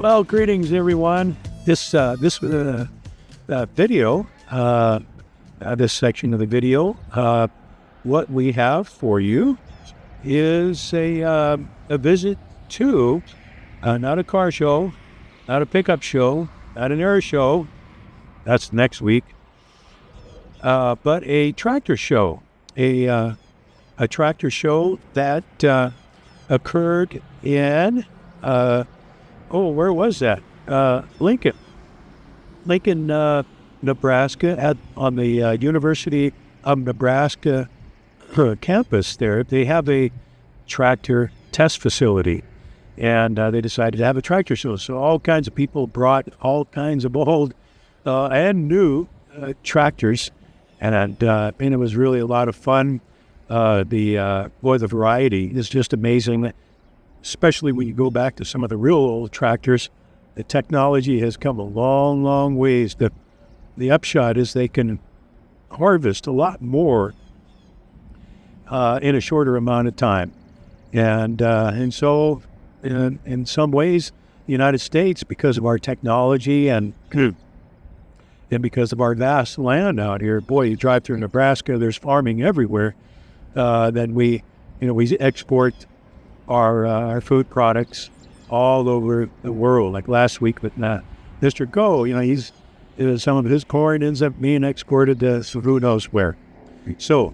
Well, greetings, everyone. This video, this section of the video, what we have for you is a visit to not a car show, not a pickup show, not an air show. That's next week. But a tractor show, a tractor show that occurred in where was that? Lincoln, Nebraska, on the University of Nebraska campus there. They have a tractor test facility, and they decided to have a tractor show. So all kinds of people brought all kinds of old and new tractors, and it was really a lot of fun. The variety is just amazing, especially when you go back to some of the real old tractors. The technology has come a long, long ways. The upshot is they can harvest a lot more in a shorter amount of time. And so in some ways, the United States, because of our technology and because of our vast land out here, boy, you drive through Nebraska, there's farming everywhere. Then we export our food products all over the world. Like last week with Mr. Go, some of his corn ends up being exported to who knows where. So,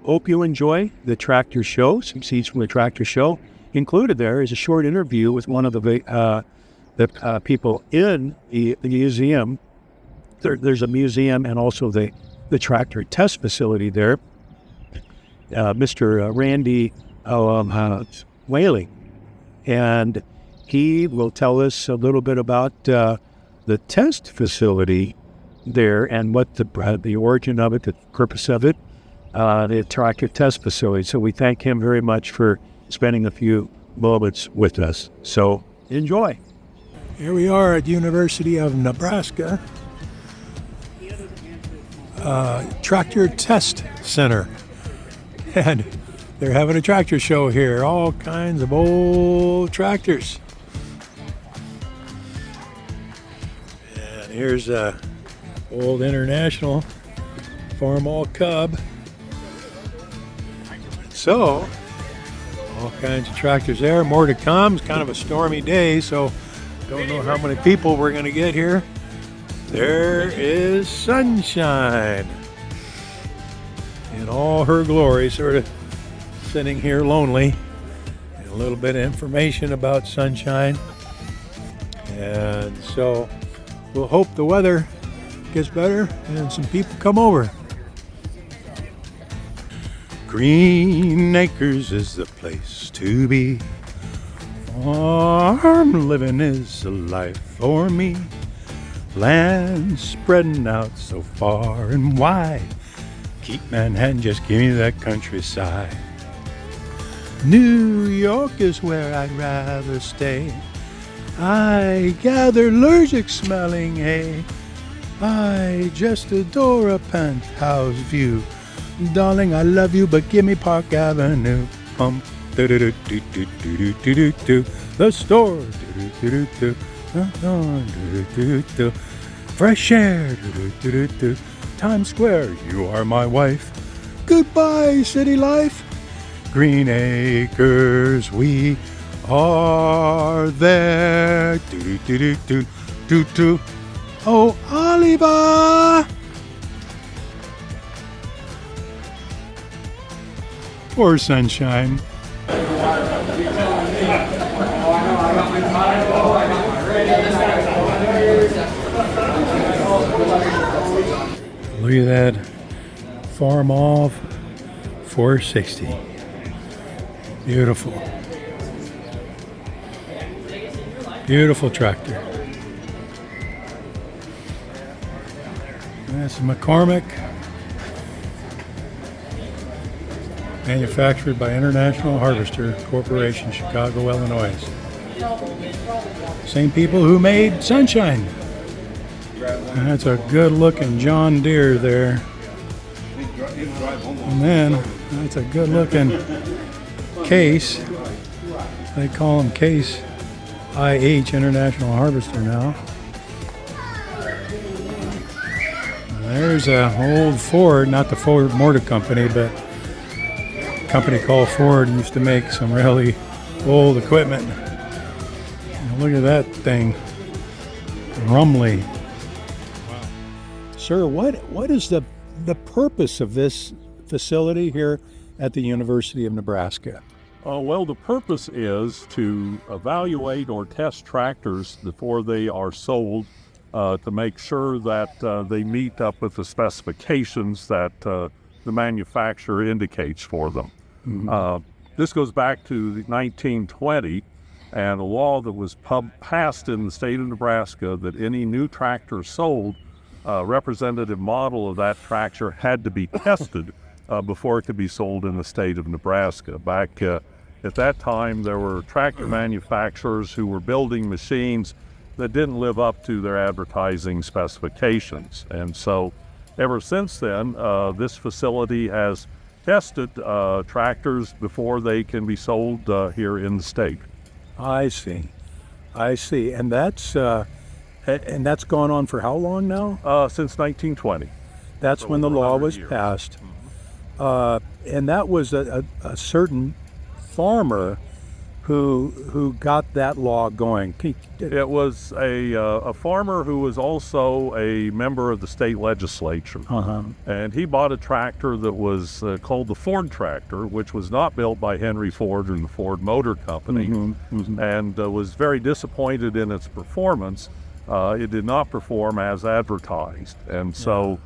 hope you enjoy the tractor show. Some scenes from the tractor show. Included there is a short interview with one of the people in the museum. There's a museum and also the tractor test facility there. Mr. Randy Whaley, and he will tell us a little bit about the test facility there and what the origin of it, the purpose of it, the tractor test facility. So we thank him very much for spending a few moments with us. So enjoy. Here we are at University of Nebraska Tractor Test Center. And they're having a tractor show here. All kinds of old tractors. And here's a old International Farmall Cub. So, all kinds of tractors there. More to come. It's kind of a stormy day, so don't know how many people we're going to get here. There is sunshine in all her glory, sort of sitting here lonely. And a little bit of information about sunshine. And so we'll hope the weather gets better and some people come over. Green Acres is the place to be. Farm living is a life for me. Land spreading out so far and wide. Keep Manhattan, just give me that countryside. New York is where I'd rather stay. I gather allergic smelling hay. I just adore a penthouse view. Darling, I love you, but give me Park Avenue. The store. Fresh air. Times Square, you are my wife. Goodbye, city life. Green Acres, we are there. Oh, Oliver. Poor sunshine. Look at that Farmall 460. Beautiful. Beautiful tractor. That's McCormick. Manufactured by International Harvester Corporation, Chicago, Illinois. Same people who made Sunshine. That's a good looking John Deere there. And then that's a good looking Case. They call them Case IH International Harvester now. There's an old Ford, not the Ford Motor Company, but a company called Ford used to make some really old equipment. And look at that thing, Rumley. Wow. Sir, what is the purpose of this facility here at the University of Nebraska? Well, the purpose is to evaluate or test tractors before they are sold to make sure that they meet up with the specifications that the manufacturer indicates for them. Mm-hmm. This goes back to 1920 and a law that was passed in the state of Nebraska that any new tractor sold, representative model of that tractor had to be tested before it could be sold in the state of Nebraska. Back at that time, there were tractor manufacturers who were building machines that didn't live up to their advertising specifications. And so ever since then, this facility has tested tractors before they can be sold here in the state. I see. And that's gone on for how long now? Since 1920. That's so when the law was years. Passed. And that was a certain farmer who got that law going. It was a farmer who was also a member of the state legislature. Uh-huh. And he bought a tractor that was called the Ford tractor, which was not built by Henry Ford or the Ford Motor Company, mm-hmm. Mm-hmm. and was very disappointed in its performance. It did not perform as advertised. And so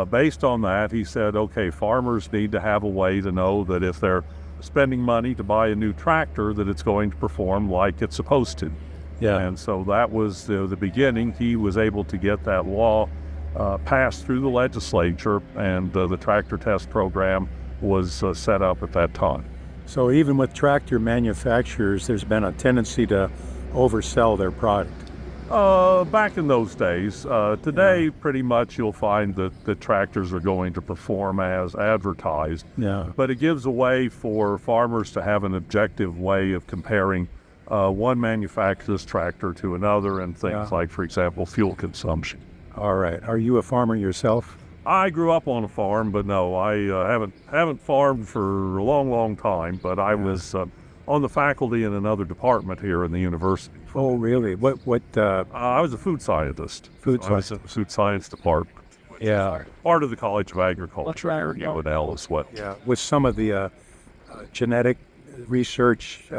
based on that, he said, okay, farmers need to have a way to know that if they're spending money to buy a new tractor, that it's going to perform like it's supposed to. Yeah. And so that was the beginning. He was able to get that law passed through the legislature, and the tractor test program was set up at that time. So even with tractor manufacturers, there's been a tendency to oversell their product. Back in those days. Today, pretty much you'll find that the tractors are going to perform as advertised. Yeah. But it gives a way for farmers to have an objective way of comparing one manufacturer's tractor to another and things like, for example, fuel consumption. All right. Are you a farmer yourself? I grew up on a farm, but no, I haven't farmed for a long, long time. But I was on the faculty in another department here in the university. Oh, really? What? I was a food scientist. Food science. I was in the food science department. Yeah. Part of the College of Agriculture, UNL as well. Yeah. With some of the genetic research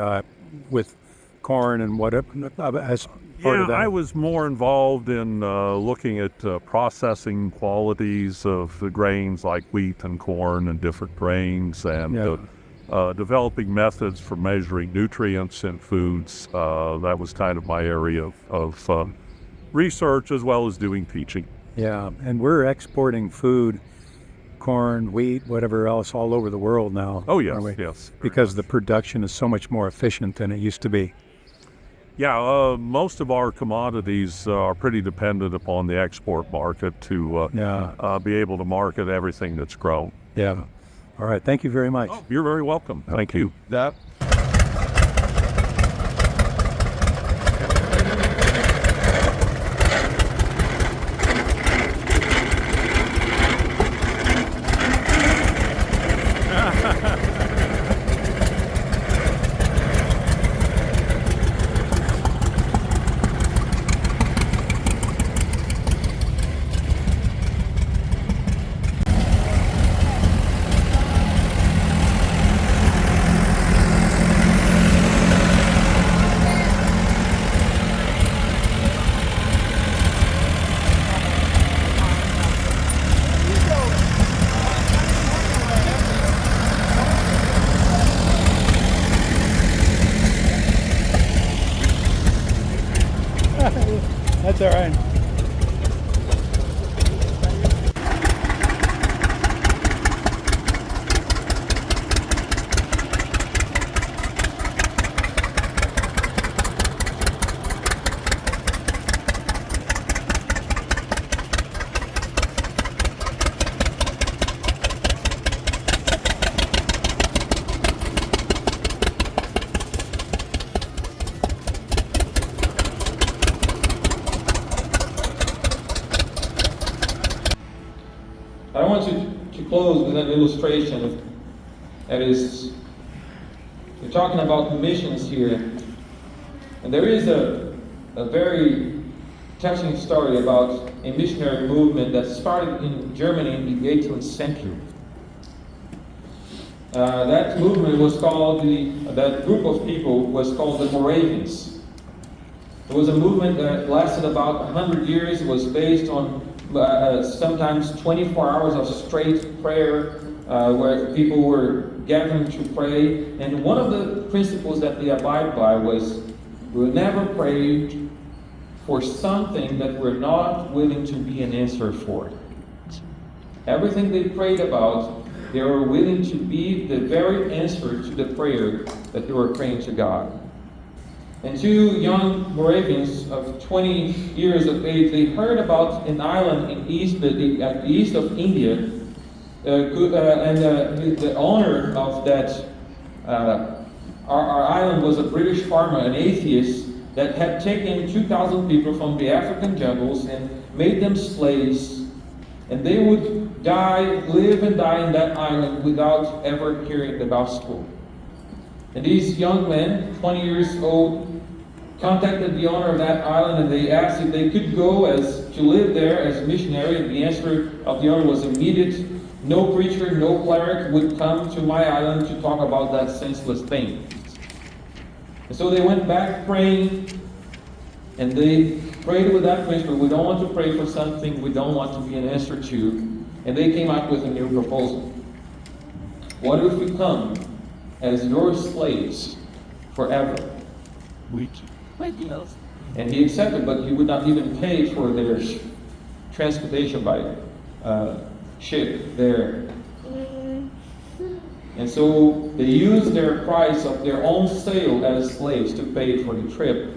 with corn and what as part of that. I was more involved in looking at processing qualities of the grains like wheat and corn and different grains, and developing methods for measuring nutrients in foods. That was kind of my area of research, as well as doing teaching. Yeah, and we're exporting food, corn, wheat, whatever else, all over the world now. Oh, yes, yes. Because the production is so much more efficient than it used to be. Yeah, most of our commodities are pretty dependent upon the export market to be able to market everything that's grown. Yeah. All right. Thank you very much. Oh, you're very welcome. Thank you. That's all right. close with an illustration. That is, we're talking about missions here. And there is a very touching story about a missionary movement that started in Germany in the 18th century. That movement was called, that group of people was called the Moravians. It was a movement that lasted about 100 years. It was based on sometimes 24 hours of straight prayer, where people were gathering to pray. And one of the principles that they abide by was, we will never pray for something that we're not willing to be an answer for. Everything they prayed about, they were willing to be the very answer to the prayer that they were praying to God. And two young Moravians of 20 years of age, they heard about an island in the east of India, and the owner of that our island was a British farmer, an atheist, that had taken 2,000 people from the African jungles and made them slaves. And they would live and die in that island without ever hearing the gospel. And these young men, 20 years old, contacted the owner of that island, and they asked if they could go to live there as missionary. And the answer of the owner was immediate. No preacher, no cleric would come to my island to talk about that senseless thing. And so they went back praying, and they prayed with that principle. We don't want to pray for something we don't want to be an answer to. And they came up with a new proposal. What if we come as your slaves forever? And he accepted, but he would not even pay for their transportation by ship there. And so they used their price of their own sale as slaves to pay for the trip.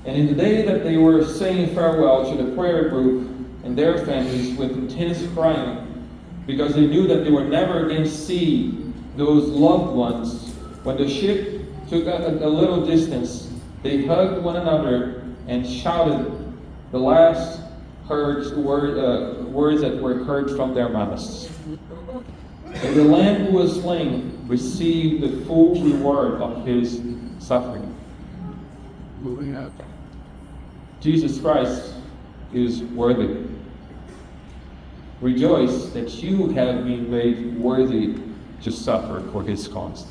And in the day that they were saying farewell to the prayer group and their families with intense crying, because they knew that they would never again see those loved ones, when the ship took a little distance, they hugged one another and shouted the last words that were heard from their mamas. And the Lamb who was slain received the full reward of his suffering. Moving up. Jesus Christ is worthy. Rejoice that you have been made worthy to suffer for his cause.